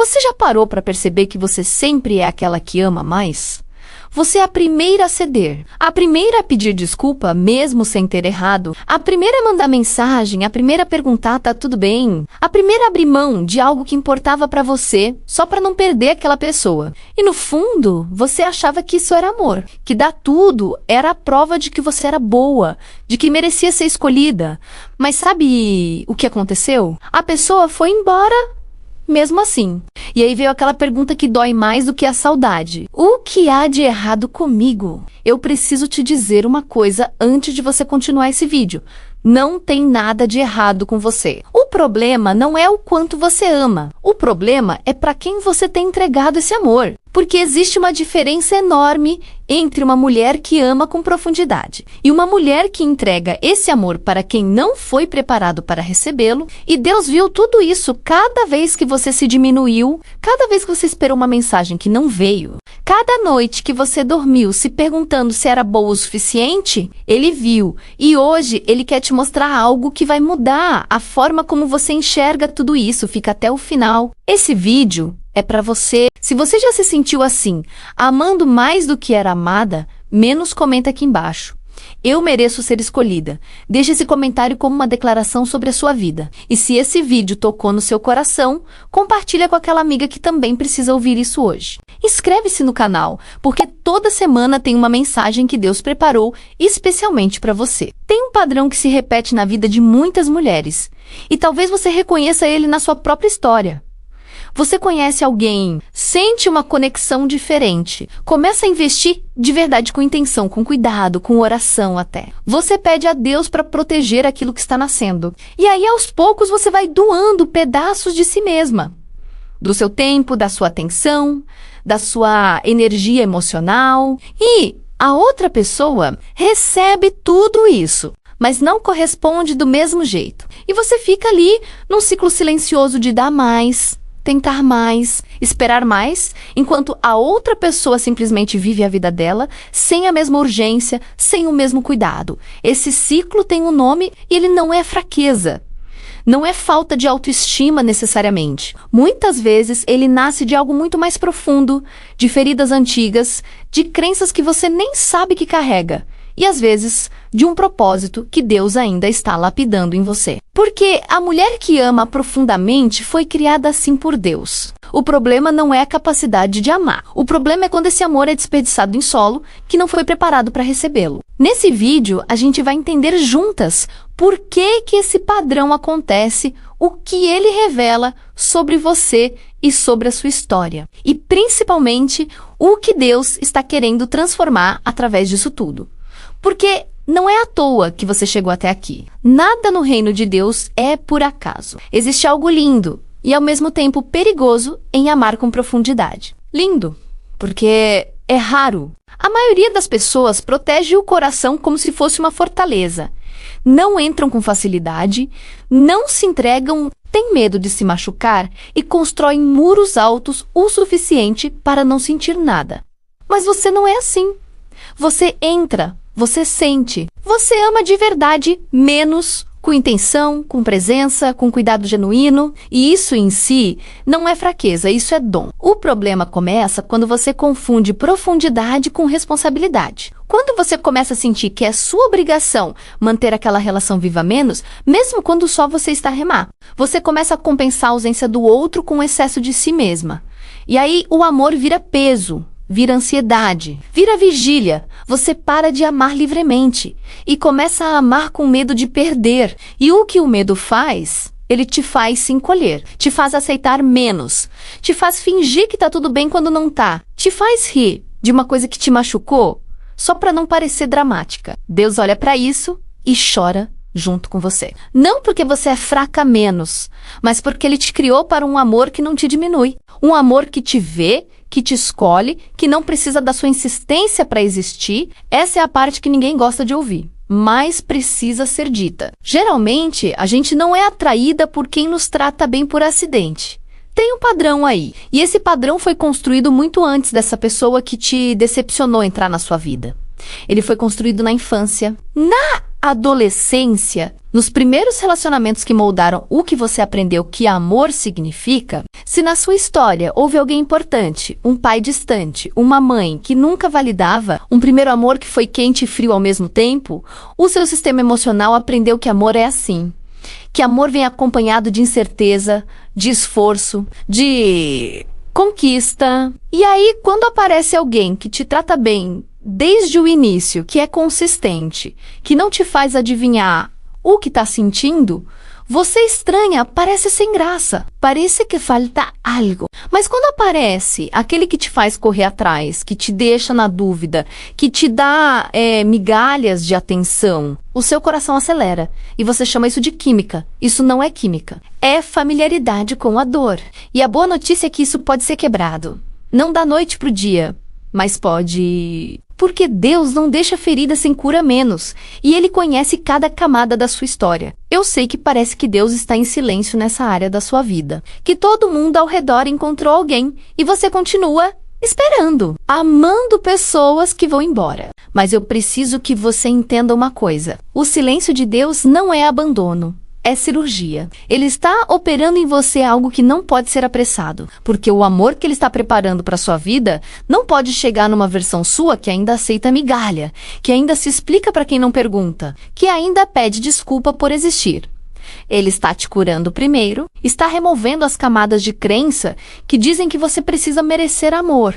Você já parou para perceber que você sempre é aquela que ama mais? Você é a primeira a ceder, a primeira a pedir desculpa, mesmo sem ter errado, a primeira a mandar mensagem, a primeira a perguntar tá tudo bem, a primeira a abrir mão de algo que importava para você, só para não perder aquela pessoa. E no fundo, você achava que isso era amor, que dar tudo era a prova de que você era boa, de que merecia ser escolhida. Mas sabe o que aconteceu? A pessoa foi embora mesmo assim. E aí veio aquela pergunta que dói mais do que a saudade. O que há de errado comigo? Eu preciso te dizer uma coisa antes de você continuar esse vídeo. Não tem nada de errado com você. O problema não é o quanto você ama. O problema é para quem você tem entregado esse amor. Porque existe uma diferença enorme entre uma mulher que ama com profundidade e uma mulher que entrega esse amor para quem não foi preparado para recebê-lo. E Deus viu tudo isso cada vez que você se diminuiu, cada vez que você esperou uma mensagem que não veio, cada noite que você dormiu se perguntando se era boa o suficiente, Ele viu. E hoje Ele quer te mostrar algo que vai mudar a forma como você enxerga tudo isso. Fica até o final. Esse vídeo é para você. Se você já se sentiu assim, amando mais do que era amada, menos comenta aqui embaixo. Eu mereço ser escolhida. Deixe esse comentário como uma declaração sobre a sua vida. E se esse vídeo tocou no seu coração, compartilha com aquela amiga que também precisa ouvir isso hoje. Inscreve-se no canal, porque toda semana tem uma mensagem que Deus preparou especialmente para você. Tem um padrão que se repete na vida de muitas mulheres, e talvez você reconheça ele na sua própria história. Você conhece alguém, sente uma conexão diferente, começa a investir de verdade com intenção, com cuidado, com oração até. Você pede a Deus para proteger aquilo que está nascendo. E aí, aos poucos, você vai doando pedaços de si mesma. Do seu tempo, da sua atenção, da sua energia emocional. E a outra pessoa recebe tudo isso, mas não corresponde do mesmo jeito. E você fica ali num ciclo silencioso de dar mais, tentar mais, esperar mais, enquanto a outra pessoa simplesmente vive a vida dela sem a mesma urgência, sem o mesmo cuidado. Esse ciclo tem um nome e ele não é fraqueza. Não é falta de autoestima necessariamente. Muitas vezes ele nasce de algo muito mais profundo, de feridas antigas, de crenças que você nem sabe que carrega. E às vezes, de um propósito que Deus ainda está lapidando em você. Porque a mulher que ama profundamente foi criada assim por Deus. O problema não é a capacidade de amar. O problema é quando esse amor é desperdiçado em solo que não foi preparado para recebê-lo. Nesse vídeo, a gente vai entender juntas por que esse padrão acontece, o que ele revela sobre você e sobre a sua história. E principalmente, o que Deus está querendo transformar através disso tudo. Porque não é à toa que você chegou até aqui. Nada no reino de Deus é por acaso. Existe algo lindo e, ao mesmo tempo, perigoso em amar com profundidade. Lindo, porque é raro. A maioria das pessoas protege o coração como se fosse uma fortaleza. Não entram com facilidade, não se entregam, têm medo de se machucar e constroem muros altos o suficiente para não sentir nada. Mas você não é assim. Você entra. Você sente. Você ama de verdade, menos com intenção, com presença, com cuidado genuíno. E isso em si não é fraqueza, isso é dom. O problema começa quando você confunde profundidade com responsabilidade. Quando você começa a sentir que é sua obrigação manter aquela relação viva menos, mesmo quando só você está a remar. Você começa a compensar a ausência do outro com o excesso de si mesma. E aí o amor vira peso. Vira ansiedade, vira vigília. Você para de amar livremente e começa a amar com medo de perder. E o que o medo faz? Ele te faz se encolher, te faz aceitar menos, te faz fingir que tá tudo bem quando não tá, te faz rir de uma coisa que te machucou só para não parecer dramática. Deus olha para isso e chora junto com você. Não porque você é fraca menos, mas porque Ele te criou para um amor que não te diminui. Um amor que te vê, que te escolhe, que não precisa da sua insistência para existir. Essa é a parte que ninguém gosta de ouvir, mas precisa ser dita. Geralmente, a gente não é atraída por quem nos trata bem por acidente. Tem um padrão aí, e esse padrão foi construído muito antes dessa pessoa que te decepcionou entrar na sua vida. Ele foi construído na infância, na adolescência, nos primeiros relacionamentos que moldaram o que você aprendeu que amor significa, se na sua história houve alguém importante, um pai distante, uma mãe que nunca validava, um primeiro amor que foi quente e frio ao mesmo tempo, o seu sistema emocional aprendeu que amor é assim. Que amor vem acompanhado de incerteza, de esforço, de conquista. E aí, quando aparece alguém que te trata bem desde o início, que é consistente, que não te faz adivinhar o que está sentindo, você estranha, parece sem graça, parece que falta algo. Mas quando aparece aquele que te faz correr atrás, que te deixa na dúvida, que te dá migalhas de atenção, o seu coração acelera. E você chama isso de química. Isso não é química. É familiaridade com a dor. E a boa notícia é que isso pode ser quebrado. Não da noite pro dia, mas pode... Porque Deus não deixa ferida sem cura menos, e Ele conhece cada camada da sua história. Eu sei que parece que Deus está em silêncio nessa área da sua vida, que todo mundo ao redor encontrou alguém, e você continua esperando, amando pessoas que vão embora. Mas eu preciso que você entenda uma coisa: o silêncio de Deus não é abandono. É cirurgia. Ele está operando em você algo que não pode ser apressado, porque o amor que Ele está preparando para sua vida não pode chegar numa versão sua que ainda aceita migalha, que ainda se explica para quem não pergunta, que ainda pede desculpa por existir. Ele está te curando primeiro, está removendo as camadas de crença que dizem que você precisa merecer amor,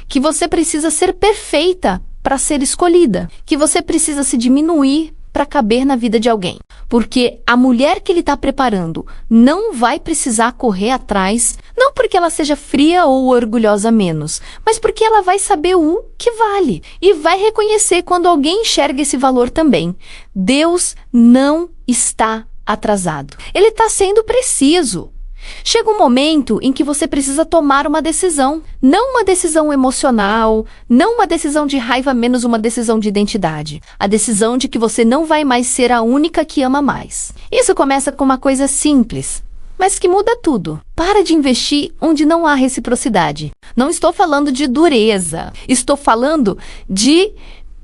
que você precisa ser perfeita para ser escolhida, que você precisa se diminuir para caber na vida de alguém. Porque a mulher que Ele está preparando não vai precisar correr atrás, não porque ela seja fria ou orgulhosa menos, mas porque ela vai saber o que vale e vai reconhecer quando alguém enxerga esse valor também. Deus não está atrasado. Ele está sendo preciso. Chega um momento em que você precisa tomar uma decisão. Não uma decisão emocional, não uma decisão de raiva menos uma decisão de identidade. A decisão de que você não vai mais ser a única que ama mais. Isso começa com uma coisa simples, mas que muda tudo. Para de investir onde não há reciprocidade. Não estou falando de dureza, estou falando de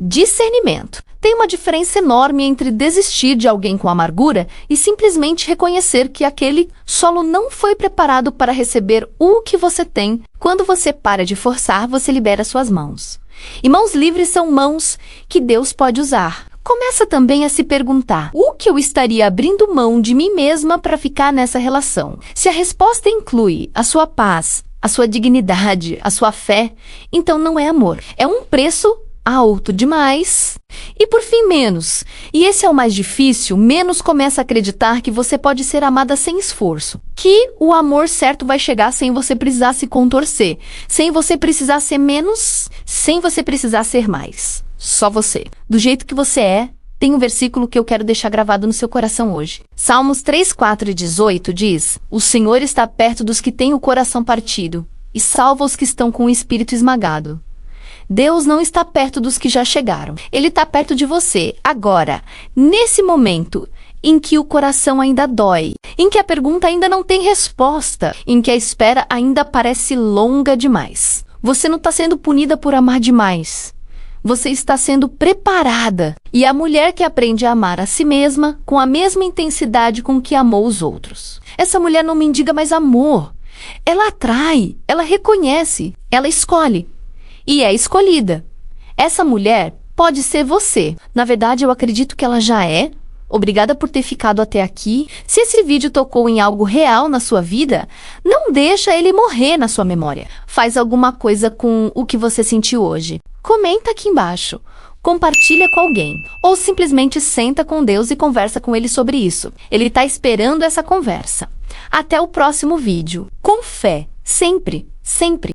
discernimento. Tem uma diferença enorme entre desistir de alguém com amargura e simplesmente reconhecer que aquele solo não foi preparado para receber o que você tem. Quando você para de forçar, você libera suas mãos. E mãos livres são mãos que Deus pode usar. Começa também a se perguntar: o que eu estaria abrindo mão de mim mesma para ficar nessa relação? Se a resposta inclui a sua paz, a sua dignidade, a sua fé, então não é amor. É um preço alto demais. E por fim, menos. E esse é o mais difícil. Menos começa a acreditar que você pode ser amada sem esforço. Que o amor certo vai chegar sem você precisar se contorcer. Sem você precisar ser menos. Sem você precisar ser mais. Só você. Do jeito que você é. Tem um versículo que eu quero deixar gravado no seu coração hoje. Salmos 3, 4 e 18 diz: o Senhor está perto dos que têm o coração partido e salva os que estão com o espírito esmagado. Deus não está perto dos que já chegaram. Ele está perto de você, agora, nesse momento em que o coração ainda dói, em que a pergunta ainda não tem resposta, em que a espera ainda parece longa demais. Você não está sendo punida por amar demais. Você está sendo preparada. E a mulher que aprende a amar a si mesma com a mesma intensidade com que amou os outros. Essa mulher não mendiga mais amor. Ela atrai, ela reconhece, ela escolhe. E é escolhida. Essa mulher pode ser você. Na verdade, eu acredito que ela já é. Obrigada por ter ficado até aqui. Se esse vídeo tocou em algo real na sua vida, não deixa ele morrer na sua memória. Faz alguma coisa com o que você sentiu hoje. Comenta aqui embaixo. Compartilha com alguém. Ou simplesmente senta com Deus e conversa com Ele sobre isso. Ele está esperando essa conversa. Até o próximo vídeo. Com fé. Sempre, sempre.